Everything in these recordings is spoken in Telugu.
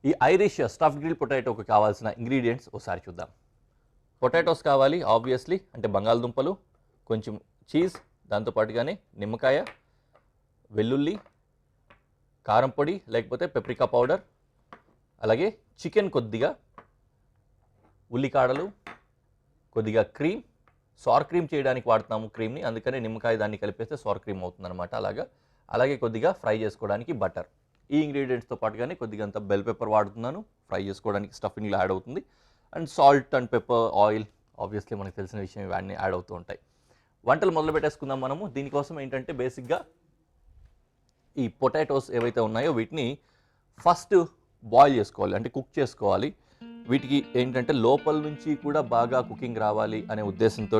ఈ ఐరిష్ స్టఫ్డ్ గ్రిల్ పొటాటోకి కావాల్సిన ఇంగ్రీడియంట్స్ ఒకసారి చూద్దాం. పొటాటోస్ కావాలి ఆబ్వియస్లీ, అంటే బంగాళదుంపలు, కొంచెం చీజ్, దాంతోపాటుగానే నిమ్మకాయ, వెల్లుల్లి, కారం పొడి లేకపోతే పెప్రికా పౌడర్, అలాగే చికెన్ కొద్దిగా, ఉల్లికాడలు, కొద్దిగా క్రీమ్. సార్ క్రీమ్ చేయడానికి వాడుతున్నాము క్రీమ్ని, అందుకని నిమ్మకాయ దాన్ని కలిపేస్తే సార్ క్రీమ్ అవుతుందన్నమాట. అలాగే కొద్దిగా ఫ్రై చేసుకోవడానికి బటర్. ఈ ఇంగ్రీడియంట్స్తో పాటుగానే కొద్దిగా అంత బెల్ పెప్పర్ వాడుతున్నాను, ఫ్రై చేసుకోవడానికి స్టఫింగ్లో యాడ్ అవుతుంది. And salt and pepper, oil, obviously మనకు తెలిసిన విషయం ఇవన్నీ యాడ్ అవుతూ ఉంటాయి. వంటలు మొదలు పెట్టేసుకుందాం మనము. దీనికోసం ఏంటంటే బేసిక్గా ఈ పొటాటోస్ ఏవైతే ఉన్నాయో వీటిని ఫస్ట్ బాయిల్ చేసుకోవాలి, అంటే కుక్ చేసుకోవాలి. వీటికి ఏంటంటే లోపల నుంచి కూడా బాగా కుకింగ్ రావాలి అనే ఉద్దేశంతో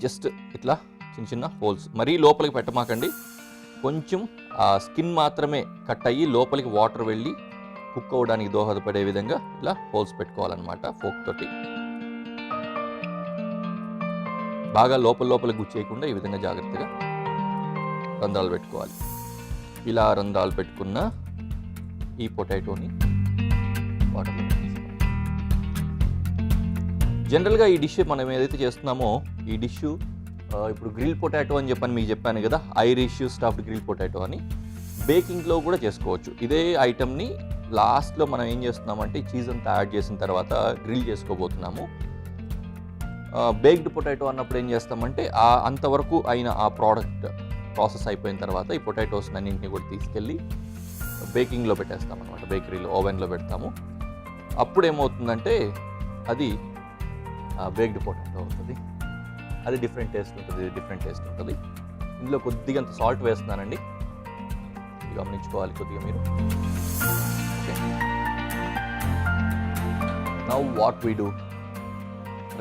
జస్ట్ ఇట్లా చిన్న చిన్న హోల్స్, మరీ లోపలికి పెట్టమాకండి, కొంచెం ఆ స్కిన్ మాత్రమే కట్ అయ్యి లోపలికి వాటర్ వెళ్ళి కుక్ అవ్వడానికి దోహదపడే విధంగా ఇలా హోల్స్ పెట్టుకోవాలన్నమాట. ఫోక్ తోటి బాగా లోపలికి గుచ్చేయకుండా ఈ విధంగా జాగ్రత్తగా రంధ్రాలు పెట్టుకోవాలి. ఇలా రంధ్రాలు పెట్టుకున్న ఈ పొటాటోని వాటర్లో జనరల్గా ఈ డిష్ మనం ఏదైతే చేస్తున్నామో ఈ డిష్ ఇప్పుడు గ్రిల్ పొటాటో అని చెప్పని మీకు చెప్పాను కదా, ఐరిష్ స్టఫ్డ్ గ్రిల్ పొటాటో అని, బేకింగ్లో కూడా చేసుకోవచ్చు. ఇదే ఐటమ్ని లాస్ట్లో మనం ఏం చేస్తున్నామంటే చీజ్ అంతా యాడ్ చేసిన తర్వాత గ్రిల్ చేసుకోబోతున్నాము. బేక్డ్ పొటాటో అన్నప్పుడు ఏం చేస్తామంటే అంతవరకు అయిన ఆ ప్రాసెస్ అయిపోయిన తర్వాత ఈ పొటాటోస్ అన్నింటినీ కూడా తీసుకెళ్ళి బేకింగ్లో పెట్టేస్తాం అనమాట. బేకరీలో ఓవెన్లో పెడతాము. అప్పుడు ఏమవుతుందంటే అది బేక్డ్ పొటాటో అవుతుంది. అది డిఫరెంట్ టేస్ట్ ఉంటుంది. ఇందులో కొద్దిగా అంత సాల్ట్ వేస్తున్నానండి, గమనించుకోవాలి కొద్దిగా మీరు. నౌ వాట్ వీ డూ,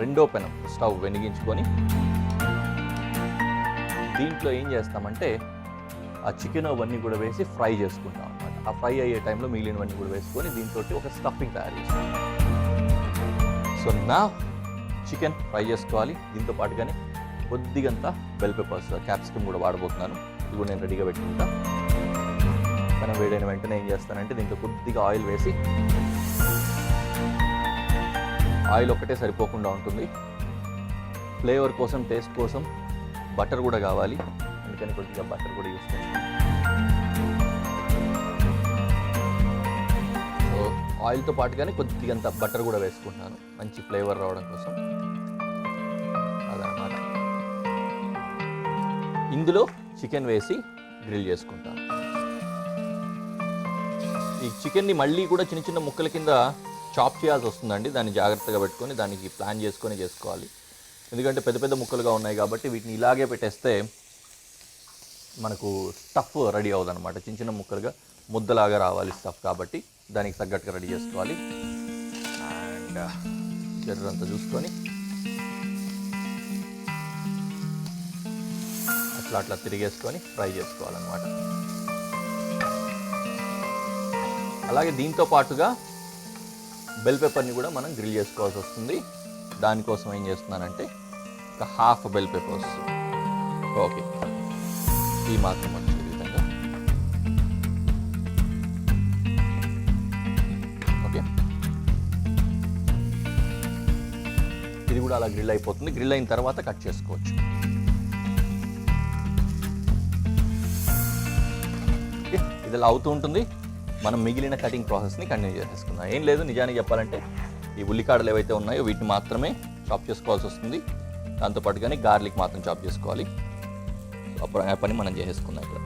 రెండో పెనం స్టవ్ వెలిగించుకొని దీంట్లో ఏం చేస్తామంటే ఆ చికెన్ అవన్నీ కూడా వేసి ఫ్రై చేసుకుంటాం అన్నమాట. ఆ ఫ్రై అయ్యే టైంలో మిగిలినవన్నీ కూడా వేసుకొని దీంతో ఒక స్టఫింగ్ తయారు చేస్తాం. సో నా చికెన్ ఫ్రై చేసుకోవాలి. దీంతో పాటుగానే కొద్దిగంత బెల్ పెప్పర్స్, క్యాప్సికమ్ కూడా వాడబోతున్నాను. ఇది కూడా నేను రెడీగా పెట్టుకుంటా. మనం వేడైన వెంటనే ఏం చేస్తానంటే దీంట్లో కొద్దిగా ఆయిల్ వేసి, ఆయిల్ ఒక్కటే సరిపోకుండా ఉంటుంది, ఫ్లేవర్ కోసం, టేస్ట్ కోసం బటర్ కూడా కావాలి, అందుకని కొద్దిగా బటర్ కూడా యూస్ చేస్తాను. సో ఆయిల్తో పాటుగానే కొద్దిగంత బటర్ కూడా వేసుకుంటున్నాను, మంచి ఫ్లేవర్ రావడం కోసం. అదనమాట. ఇందులో చికెన్ వేసి గ్రిల్ చేసుకుంటాను. ఈ చికెన్ని మళ్ళీ కూడా చిన్న చిన్న ముక్కల కింద చాప్ చేయాల్సి వస్తుందండి. దాన్ని జాగ్రత్తగా పెట్టుకొని దానికి ప్లాన్ చేసుకొని చేసుకోవాలి. ఎందుకంటే పెద్ద పెద్ద ముక్కలుగా ఉన్నాయి కాబట్టి వీటిని ఇలాగే పెట్టేస్తే మనకు స్టఫ్ రెడీ అవ్వదు అనమాట. చిన్న చిన్న ముక్కలుగా ముద్దలాగా రావాలి స్టఫ్, కాబట్టి దానికి తగ్గట్టుగా రెడీ చేసుకోవాలి. అండ్ జర్రంతా చూసుకొని అట్లా తిరిగేసుకొని ఫ్రై చేసుకోవాలన్నమాట. అలాగే దీంతో పాటుగా బెల్ పెప్పర్ని కూడా మనం గ్రిల్ చేసుకోవాల్సి వస్తుంది. దానికోసం ఏం చేస్తున్నానంటే ఒక హాఫ్ బెల్ పెప్పర్స్, ఓకే, ఈ మాత్రం వచ్చే విధంగా, ఓకే, ఇది కూడా అలా గ్రిల్ అయిపోతుంది. గ్రిల్ అయిన తర్వాత కట్ చేసుకోవచ్చు. ఇది ఇలా అవుతూ ఉంటుంది. మనం మిగిలిన కటింగ్ ప్రాసెస్ని కంటిన్యూ చేసేసుకుందాం. ఏం లేదు, నిజానికి చెప్పాలంటే ఈ ఉల్లికాడలు ఏవైతే ఉన్నాయో వీటిని మాత్రమే చాప్ చేసుకోవాల్సి వస్తుంది. దాంతోపాటుగానే గార్లిక్ మాత్రం చాప్ చేసుకోవాలి. అప్పుడు ఆ పని మనం చేసేసుకుందాం ఇక్కడ.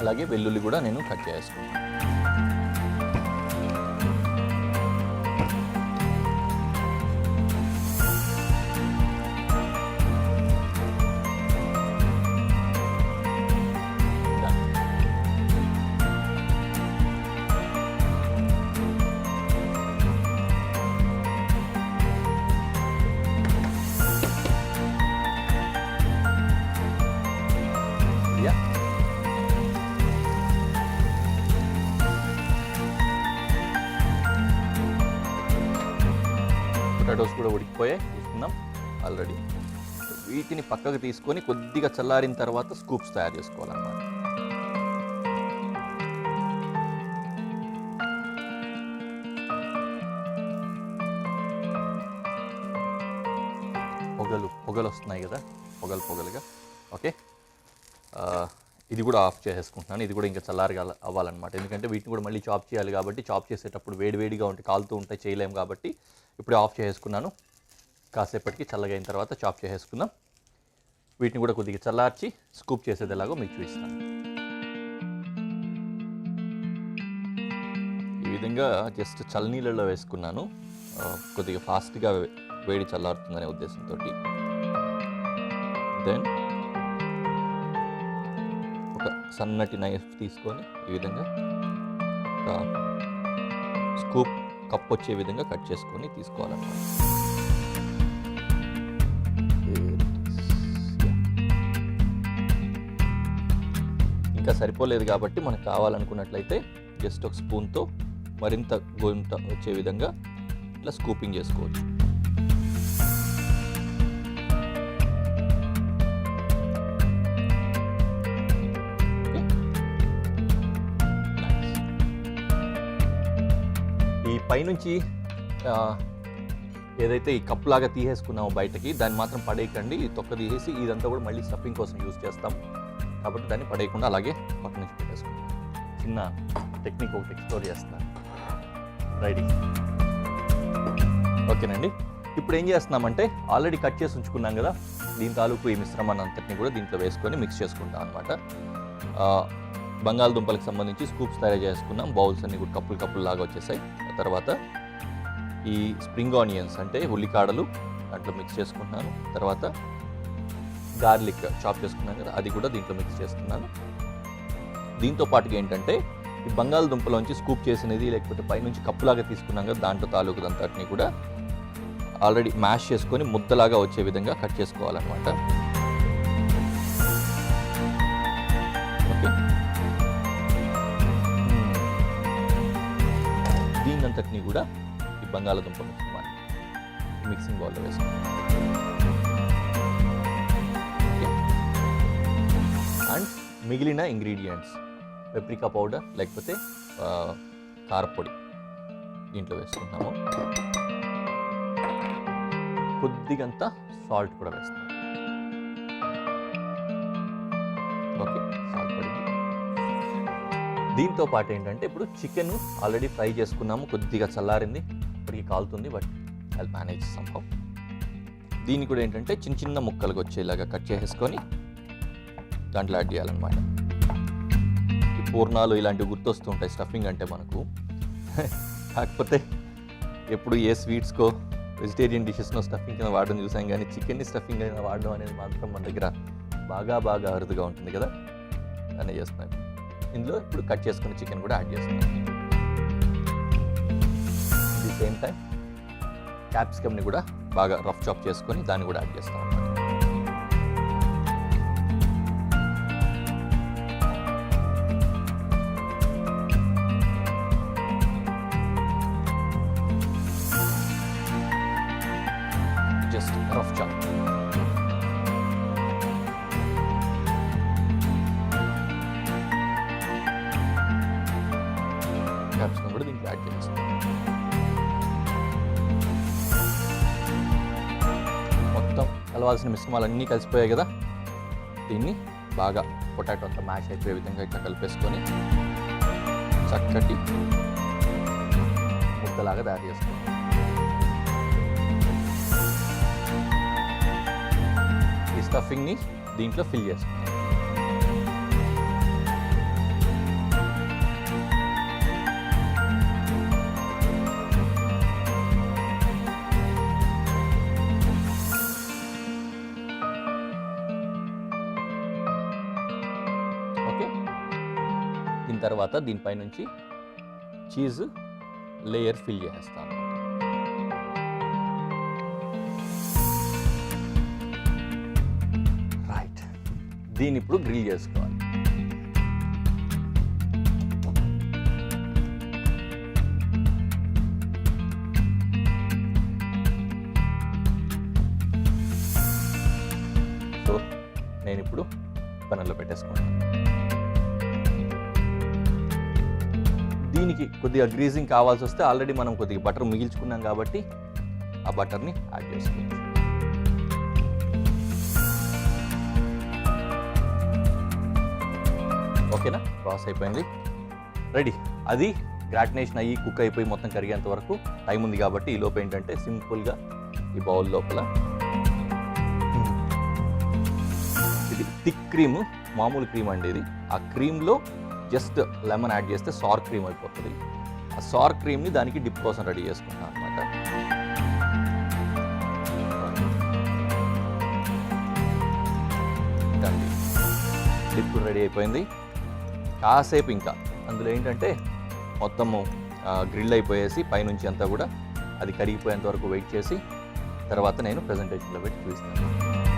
అలాగే వెల్లుల్లి కూడా నేను కట్ చేసుకుంటాను. పొటాటోస్ కూడా ఉడికిపోయాయి చూస్తున్నాం ఆల్రెడీ. వీటిని పక్కకు తీసుకొని కొద్దిగా చల్లారిన తర్వాత స్కూప్స్ తయారు చేసుకోవాలన్నమాట. పొగలు వస్తున్నాయి కదా, పొగలుగా. ఓకే, ఇది కూడా ఆఫ్ చేసేసుకుంటున్నాను. ఇది కూడా ఇంకా చల్లారిగా అవ్వాలన్నమాట. ఎందుకంటే వీటిని కూడా మళ్ళీ చాప్ చేయాలి కాబట్టి చాప్ చేసేటప్పుడు వేడివేడిగా ఉంటే కాలుతూ ఉంటాయి, చేయలేము కాబట్టి ఇప్పుడే ఆఫ్ చేసేసుకున్నాను. కాసేపటికి చల్లగా అయిన తర్వాత చాప్ చేసేసుకుందాం. వీటిని కూడా కొద్దిగా చల్లార్చి స్కూప్ చేసేది ఎలాగో మీకు చూపిస్తాను. ఈ విధంగా జస్ట్ చల్లనీళ్ళలో వేసుకున్నాను, కొద్దిగా ఫాస్ట్గా వేడి చల్లారుతుందనే ఉద్దేశంతో. దెన్ ఒక సన్నటి నైఫ్ తీసుకొని ఈ విధంగా ఒక స్కూప్ కప్ వచ్చే విధంగా కట్ చేసుకొని తీసుకోవాలన్నమాట. ఇంకా సరిపోలేదు కాబట్టి మనకు కావాలనుకున్నట్లయితే జస్ట్ ఒక స్పూన్తో మరింత గొంత వచ్చే విధంగా ఇట్లా స్కూపింగ్ చేసుకోవచ్చు. ఈ పైనుంచి ఏదైతే ఈ కప్ లాగా తీసేసుకున్నామో బయటకి, దాన్ని మాత్రం పడేయకండి. ఈ తొక్క తీసేసి ఇదంతా కూడా మళ్ళీ స్టఫింగ్ కోసం యూజ్ చేస్తాం కాబట్టి దాన్ని పడేయకుండా అలాగే పక్క నుంచి పెట్టేసుకుంటాం. చిన్న టెక్నిక్ ఒకటి ఎక్స్ప్లోర్ చేస్తున్నాను. రెడీ, ఓకేనండి. ఇప్పుడు ఏం చేస్తున్నామంటే ఆల్రెడీ కట్ చేసి ఉంచుకున్నాం కదా, దీని తాలూకు ఈ మిశ్రమాన్ని అంతటిని కూడా దీంట్లో వేసుకొని మిక్స్ చేసుకుంటాం అనమాట. బంగాళదుంపలకు సంబంధించి స్కూప్స్ తయారు చేసుకున్నాం. బౌల్స్ అన్ని కూడా కప్పులు లాగా వచ్చేసాయి. ఆ తర్వాత ఈ స్ప్రింగ్ ఆనియన్స్ అంటే ఉల్లికాడలు దాంట్లో మిక్స్ చేసుకుంటున్నాను. తర్వాత గార్లిక్ చాప్ చేసుకున్నాను కదా, అది కూడా దీంట్లో మిక్స్ చేసుకున్నాను. దీంతో పాటుగా ఏంటంటే ఈ బంగాళదుంపలోంచి స్కూప్ చేసినది లేకపోతే పైనుంచి కప్పులాగా తీసుకున్నాం కదా, దాంట్లో తాలూకు అంతటిని కూడా ఆల్రెడీ మ్యాష్ చేసుకొని ముద్దలాగా వచ్చే విధంగా కట్ చేసుకోవాలన్నమాట. ఓకే, దీనంతటిని కూడా ఈ బంగాళదుంప మిక్సింగ్ బౌల్లో వేసుకోవాలి. అండ్ మిగిలిన ఇంగ్రీడియంట్స్ పెప్రికా పౌడర్ లేకపోతే కారపొడి దీంట్లో వేసుకుంటాము. కొద్దిగంత సాల్ట్ కూడా వేస్తాం. ఓకే, సాల్ట్ పడింది. దీంతో పాటు ఏంటంటే ఇప్పుడు చికెన్ ఆల్రెడీ ఫ్రై చేసుకున్నాము, కొద్దిగా చల్లారింది, ఇప్పటికి కాలుతుంది, but I will manage somehow. దీన్ని కూడా ఏంటంటే చిన్న చిన్న ముక్కలుగా వచ్చేలాగా కట్ చేసుకొని దాంట్లో యాడ్ చేయాలన్నమాట. ఈ పూర్ణాలు ఇలాంటివి గుర్తొస్తుంటాయి స్టఫింగ్ అంటే మనకు. కాకపోతే ఎప్పుడు ఏ స్వీట్స్కో వెజిటేరియన్ డిషెస్లో స్టఫింగ్ కింద వాడడం చూసాం, కానీ చికెన్ని స్టఫింగ్ అయినా వాడడం అనేది మాత్రం మన దగ్గర బాగా అరుదుగా ఉంటుంది కదా, అనే చేస్తున్నాం. ఇందులో ఇప్పుడు కట్ చేసుకున్న చికెన్ కూడా యాడ్ చేస్తున్నాం. ది సేమ్ టైం క్యాప్సికమ్ని కూడా బాగా రఫ్ చాప్ చేసుకొని దాన్ని కూడా యాడ్ చేస్తాం అన్నమాట. Just rough chop. క్యాప్సికమ్ కూడా దీనికి యాడ్ చేస్తాం. మొత్తం కలవాల్సిన మిశ్రమాలన్నీ కలిసిపోయాయి కదా, దీన్ని బాగా పొటాటో అంతా మ్యాష్ అయిపోయే విధంగా ఇట్లా కలిపేసుకొని చక్కటి ముద్దలాగా తయారు చేసుకోవాలి. ఈ స్టఫింగ్ని దీంట్లో ఫిల్ చేసుకోవాలి. ఓకే, దీని తర్వాత దీనిపై నుంచి చీజ్ లేయర్ ఫిల్ చేసేస్తాను. రైట్, దీన్ని ఇప్పుడు గ్రిల్ చేసుకోవాలి. ప్యానెల్లో పెట్టేసుకుంటాను. దీనికి కొద్దిగా గ్రీజింగ్ కావాల్సి వస్తే ఆల్రెడీ మనం కొద్దిగా బటర్ మిగిల్చుకున్నాం కాబట్టి ఆ బటర్ని యాడ్ చేసుకోవచ్చు. ఓకేనా, ప్రాసెస్ అయిపోయింది, రెడీ. అది గ్రాటినేషన్ అయ్యి కుక్ అయిపోయి మొత్తం కరిగేంత వరకు టైం ఉంది కాబట్టి ఈ లోపు ఏంటంటే సింపుల్గా ఈ బౌల్ లోపల ఇది థిక్ క్రీమ్, మామూలు క్రీమ్ అండి ఇది. ఆ క్రీమ్లో జస్ట్ లెమన్ యాడ్ చేస్తే సార్ క్రీమ్ అయిపోతుంది. ఆ సార్ క్రీమ్ని దానికి డిప్ కోసం రెడీ చేసుకుంటాను అనమాట. డిప్ రెడీ అయిపోయింది. కాసేపు ఇంకా అందులో ఏంటంటే మొత్తము గ్రిల్ అయిపోయేసి పైనుంచి అంతా కూడా అది కరిగిపోయేంత వరకు వెయిట్ చేసి తర్వాత నేను ప్రెజెంటేషన్లో పెట్టి చూపిస్తాను.